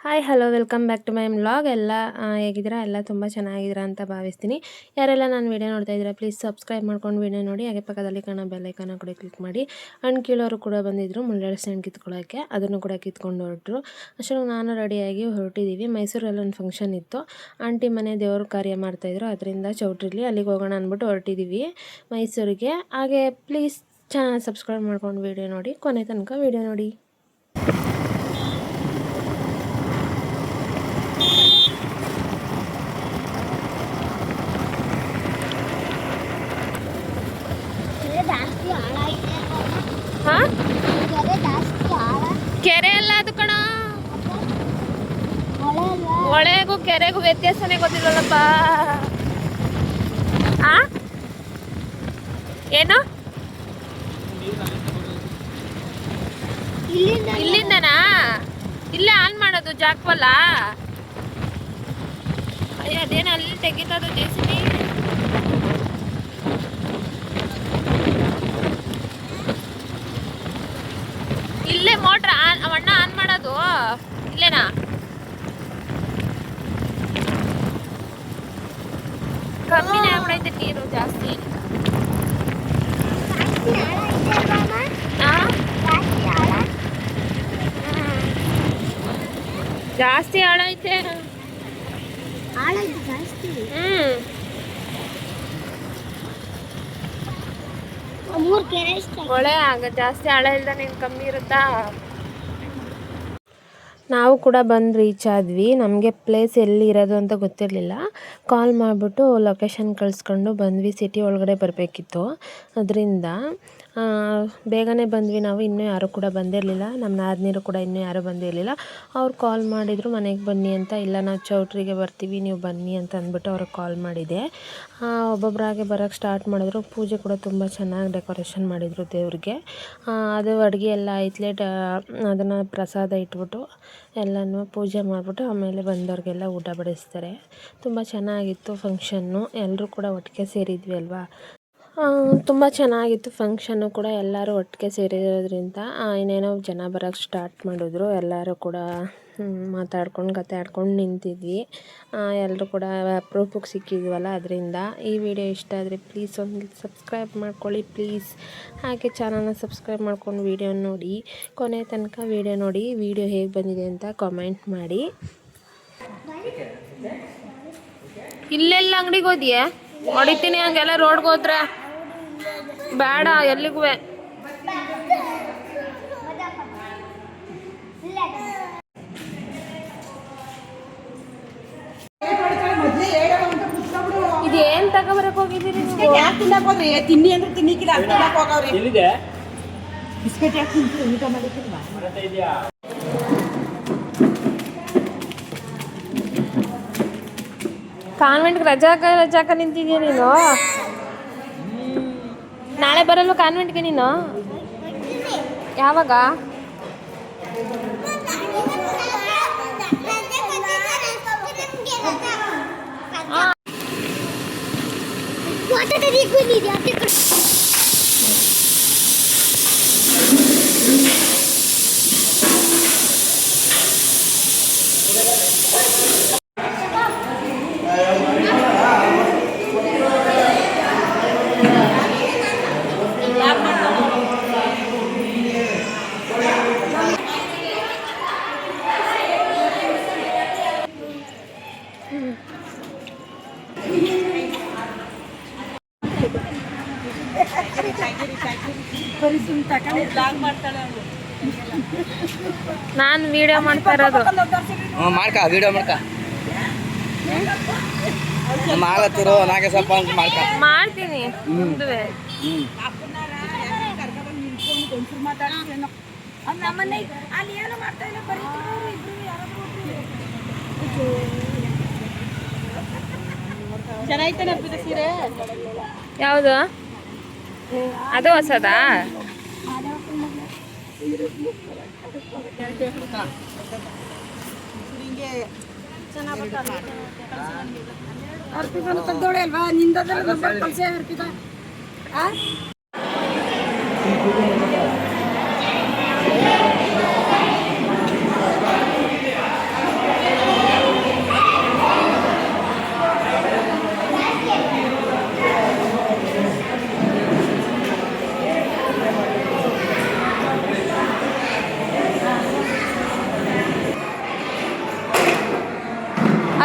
Hi hello welcome back to my vlog. ಎಲ್ಲ ಹೇಗಿದ್ದೀರಾ? ಎಲ್ಲ ತುಂಬ ಚೆನ್ನಾಗಿದ್ದೀರಾ ಅಂತ ಭಾವಿಸ್ತೀನಿ. ಯಾರೆಲ್ಲ ನಾನು ವೀಡಿಯೋ ನೋಡ್ತಾ ಇದ್ದೀರಾ ಪ್ಲೀಸ್ ಸಬ್ಸ್ಕ್ರೈಬ್ ಮಾಡ್ಕೊಂಡು ವೀಡಿಯೋ ನೋಡಿ. ಹಾಗೆ ಪಕ್ಕದಲ್ಲಿ ಕಾಣೋ ಬೆಲ್ ಐಕಾನ ಕೂಡ ಕ್ಲಿಕ್ ಮಾಡಿ. ಹಣ್ಣು ಕೀಳೋರು ಕೂಡ ಬಂದಿದ್ದರು ಮುಳ್ಳಳ್ಳಿಸಿ ಹಣ್ಣು ಕಿತ್ಕೊಳ್ಳೋಕ್ಕೆ, ಅದನ್ನು ಕೂಡ ಕಿತ್ಕೊಂಡು ಹೊರಟರು. ಅಷ್ಟೊಂದು ನಾನು ರೆಡಿಯಾಗಿ ಹೊರಟಿದ್ದೀವಿ. ಮೈಸೂರಲ್ಲಿ ಒಂದು ಫಂಕ್ಷನ್ ಇತ್ತು, ಆಂಟಿ ಮನೆ ದೇವರು ಕಾರ್ಯ ಮಾಡ್ತಾಯಿದ್ರು, ಅದರಿಂದ ಚೌಟ್ರಿಲಿ ಅಲ್ಲಿಗೆ ಹೋಗೋಣ ಅಂದ್ಬಿಟ್ಟು ಹೊರಟಿದ್ದೀವಿ ಮೈಸೂರಿಗೆ. ಹಾಗೆ ಪ್ಲೀಸ್ ಚಾನಲ್ ಸಬ್ಸ್ಕ್ರೈಬ್ ಮಾಡ್ಕೊಂಡು ವೀಡಿಯೋ ನೋಡಿ, ಕೊನೆ ತನಕ ವೀಡಿಯೋ ನೋಡಿ. ಕೆರೆ ಅಲ್ಲ ಅದು ಕಣ, ಹೊಳೆಗೂ ಕೆರೆಗೂ ವ್ಯತ್ಯಾಸನೇ ಗೊತ್ತಿಲ್ಲಲ್ಲಪ್ಪ. ಏನು ಇಲ್ಲಿಂದನಾ? ಇಲ್ಲೇ ಆನ್ ಮಾಡೋದು ಜಾಕ್ವಲ್ಲ. ಅಯ್ಯ ಅದೇನು ಅಲ್ಲಿ ತೆಗಿತದು ಜೆಸಿಬಿ. ಇಲ್ಲೇ ಮೋಟ್ರ್ ಅಣ್ಣ ಆನ್ ಮಾಡೋದು ಇಲ್ಲೇನಾ? ಕಮ್ಮಿನೇ ಆಗ್ಬಿಡೈತೆ ನೀರು, ಜಾಸ್ತಿ ಜಾಸ್ತಿ ಆಳ ಐತೆ. ಹೊಳೆ ಆಗ ಜಾಸ್ತಿ ಆಳ ಇಲ್ದ ನೀನು ಕಮ್ಮಿ ಇರುತ್ತಾ? ನಾವು ಕೂಡ ಬಂದು ರೀಚ್ ಆದ್ವಿ. ನಮಗೆ ಪ್ಲೇಸ್ ಎಲ್ಲಿ ಇರೋದು ಅಂತ ಗೊತ್ತಿರಲಿಲ್ಲ. ಕಾಲ್ ಮಾಡಿಬಿಟ್ಟು ಲೊಕೇಶನ್ ಕಳಿಸ್ಕೊಂಡು ಬಂದ್ವಿ. ಸಿಟಿ ಒಳಗಡೆ ಬರಬೇಕಿತ್ತು, ಅದರಿಂದ ಬೇಗನೆ ಬಂದ್ವಿ ನಾವು. ಇನ್ನೂ ಯಾರೂ ಕೂಡ ಬಂದಿರಲಿಲ್ಲ, ನಮ್ಮ ನಾದಿನಿರು ಕೂಡ ಇನ್ನೂ ಯಾರೂ ಬಂದಿರಲಿಲ್ಲ. ಅವ್ರು ಕಾಲ್ ಮಾಡಿದರು ಮನೆಗೆ ಬನ್ನಿ ಅಂತ. ಇಲ್ಲ ನಾವು ಚೌಟ್ರಿಗೆ ಬರ್ತೀವಿ, ನೀವು ಬನ್ನಿ ಅಂತ ಅಂದ್ಬಿಟ್ಟು ಅವ್ರಿಗೆ ಕಾಲ್ ಮಾಡಿದೆ. ಒಬ್ಬೊಬ್ಬರಾಗೆ ಬರೋಕ್ಕೆ ಸ್ಟಾರ್ಟ್ ಮಾಡಿದ್ರು. ಪೂಜೆ ಕೂಡ ತುಂಬ ಚೆನ್ನಾಗಿ ಡೆಕೋರೇಷನ್ ಮಾಡಿದರು ದೇವ್ರಿಗೆ. ಅದು ಅಡುಗೆ ಎಲ್ಲ ಐತ್ಲೆ ಅದನ್ನು ಪ್ರಸಾದ ಇಟ್ಬಿಟ್ಟು ಎಲ್ಲನೂ ಪೂಜೆ ಮಾಡಿಬಿಟ್ಟು ಆಮೇಲೆ ಬಂದವ್ರಿಗೆಲ್ಲ ಊಟ ಬಡಿಸ್ತಾರೆ. ತುಂಬ ಚೆನ್ನಾಗಿತ್ತು ಫಂಕ್ಷನ್ನು, ಎಲ್ಲರೂ ಕೂಡ ಒಟ್ಟಿಗೆ ಸೇರಿದ್ವಿ ಅಲ್ವಾ. ತುಂಬ ಚೆನ್ನಾಗಿತ್ತು ಫಂಕ್ಷನ್ನು ಕೂಡ, ಎಲ್ಲರೂ ಒಟ್ಟಿಗೆ ಸೇರಿರೋದ್ರಿಂದ ಇನ್ನೇನೋ ಜನ ಬರೋಕ್ಕೆ ಸ್ಟಾರ್ಟ್ ಮಾಡಿದ್ರು. ಎಲ್ಲರೂ ಕೂಡ ಮಾತಾಡ್ಕೊಂಡು ಕತೆ ಆಡ್ಕೊಂಡು ನಿಂತಿದ್ವಿ. ಎಲ್ಲರೂ ಕೂಡ ಅಪರೂಪಕ್ಕೆ ಸಿಕ್ಕಿದ್ವಲ್ಲ, ಅದರಿಂದ. ಈ ವಿಡಿಯೋ ಇಷ್ಟ ಆದರೆ ಪ್ಲೀಸ್ ಒಂದು ಸಬ್ಸ್ಕ್ರೈಬ್ ಮಾಡ್ಕೊಳ್ಳಿ ಪ್ಲೀಸ್. ಹಾಗೆ ಚಾನಲ್ನ ಸಬ್ಸ್ಕ್ರೈಬ್ ಮಾಡ್ಕೊಂಡು ವೀಡಿಯೋ ನೋಡಿ, ಕೊನೆ ತನಕ ವೀಡಿಯೋ ನೋಡಿ. ವಿಡಿಯೋ ಹೇಗೆ ಬಂದಿದೆ ಅಂತ ಕಾಮೆಂಟ್ ಮಾಡಿ. ಇಲ್ಲೆಲ್ಲ ಅಂಗಡಿಗೆ ಹೋದ್ಯಾ? ಹೊಡಿತೀನಿ ಹಂಗೆಲ್ಲ ರೋಡ್ಗೆ ಹೋದ್ರೆ ಬೇಡ ಎಲ್ಲಿಗೂ. ಇದೇನ್ ತಗೋಬರಕ್ ಹೋಗಿದ್ದೀರಿ ನೀವು? ಯಾಕೆ ತಿನ್ನಕ್ ಹೋದ್ರಿ? ತಿನ್ನಿ ಅಂದ್ರೆ ತಿನ್ನಿಕ್ಕಿಲ್ಲ, ಅರ್ಥ ತಿನ್ನಕ್ ಹೋಗವ್ರಿ. ಎಲ್ಲಿದೆ ಬಿಸ್ಕೆಟ್? ಯಾಕೆ ತಿಂತೀರಿ? ಊಟ ಮಾಡಿಕ್ಕಿಲ್ವಾ? ಕಾನ್ವೆಂಟ್ಗೆ ರಜಾಕ ನಿಂತಿದ್ಯಾ ನೀನು? ನಾಳೆ ಬರಲ್ವ ಕಾನ್ವೆಂಟ್ಗೆ ನೀನು? ಯಾವಾಗ? ನಾನು ವಿಡಿಯೋ ಮಾಡ್ತಾ ಇರೋದು. ಮಾಡ್ಕ ವಿಡಿಯೋ ಮಾಡ್ಕ ಮಾಡತ್ತಿರೋ ನಾಗೆ ಸ್ವಲ್ಪ ಮಾಡ್ತೀನಿ ಮುಂದುವೆ. ಯಾವುದು ಅದು ಹೊಸದಾ? ಅರ್ಪಿತ ತೆಗ್ದೋಳೆ ಅಲ್ವಾ ನಿಂದದಲ್ಲ ನಂಬರ್ ಕಳ್ಸಿ ಅರ್ಪಿತ.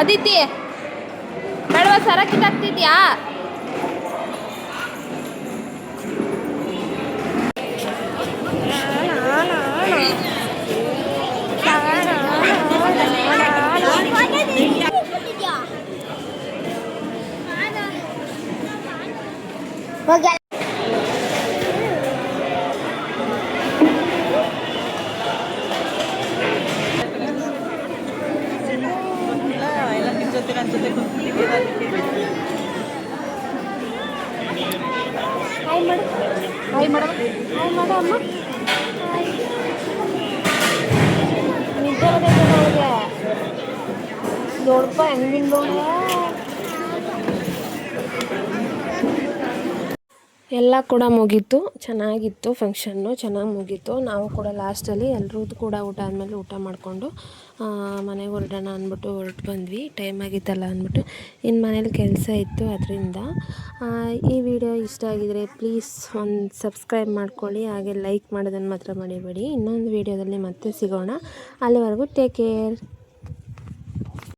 ಅದಿತಿ ಬೇಡವಾ ಸರ ಕಿತ್ತಾಕ್ತಿದ್ಯಾ? ಹಾಯ್ ಮಾಡು ಅಮ್ಮ. ನಿದ್ದೆ ಬರ್ತೈತೆ ಅವಳಿಗೆ. ನೋಡಪ್ಪ ಹೆಂಗಿಂದು ಎಲ್ಲ ಕೂಡ ಮುಗೀತು. ಚೆನ್ನಾಗಿತ್ತು ಫಂಕ್ಷನ್ನು, ಚೆನ್ನಾಗಿ ಮುಗೀತು. ನಾವು ಕೂಡ ಲಾಸ್ಟಲ್ಲಿ ಎಲ್ಲರೂ ಕೂಡ ಊಟ ಆದಮೇಲೆ ಊಟ ಮಾಡಿಕೊಂಡು ಮನೆಗೆ ಹೊರಡೋಣ ಅಂದ್ಬಿಟ್ಟು ಹೊರಟು ಬಂದ್ವಿ. ಟೈಮ್ ಆಗಿತ್ತಲ್ಲ ಅಂದ್ಬಿಟ್ಟು ಇನ್ನು ಮನೇಲಿ ಕೆಲಸ ಇತ್ತು. ಅದರಿಂದ ಈ ವಿಡಿಯೋ ಇಷ್ಟ ಆಗಿದರೆ ಪ್ಲೀಸ್ ಒಂದು ಸಬ್ಸ್ಕ್ರೈಬ್ ಮಾಡ್ಕೊಳ್ಳಿ, ಹಾಗೆ ಲೈಕ್ ಮಾಡೋದನ್ನು ಮಾತ್ರ ಮರಿಬೇಡಿ. ಇನ್ನೊಂದು ವಿಡಿಯೋದಲ್ಲಿ ಮತ್ತೆ ಸಿಗೋಣ. ಅಲ್ಲಿವರೆಗೂ ಟೇಕ್ ಕೇರ್.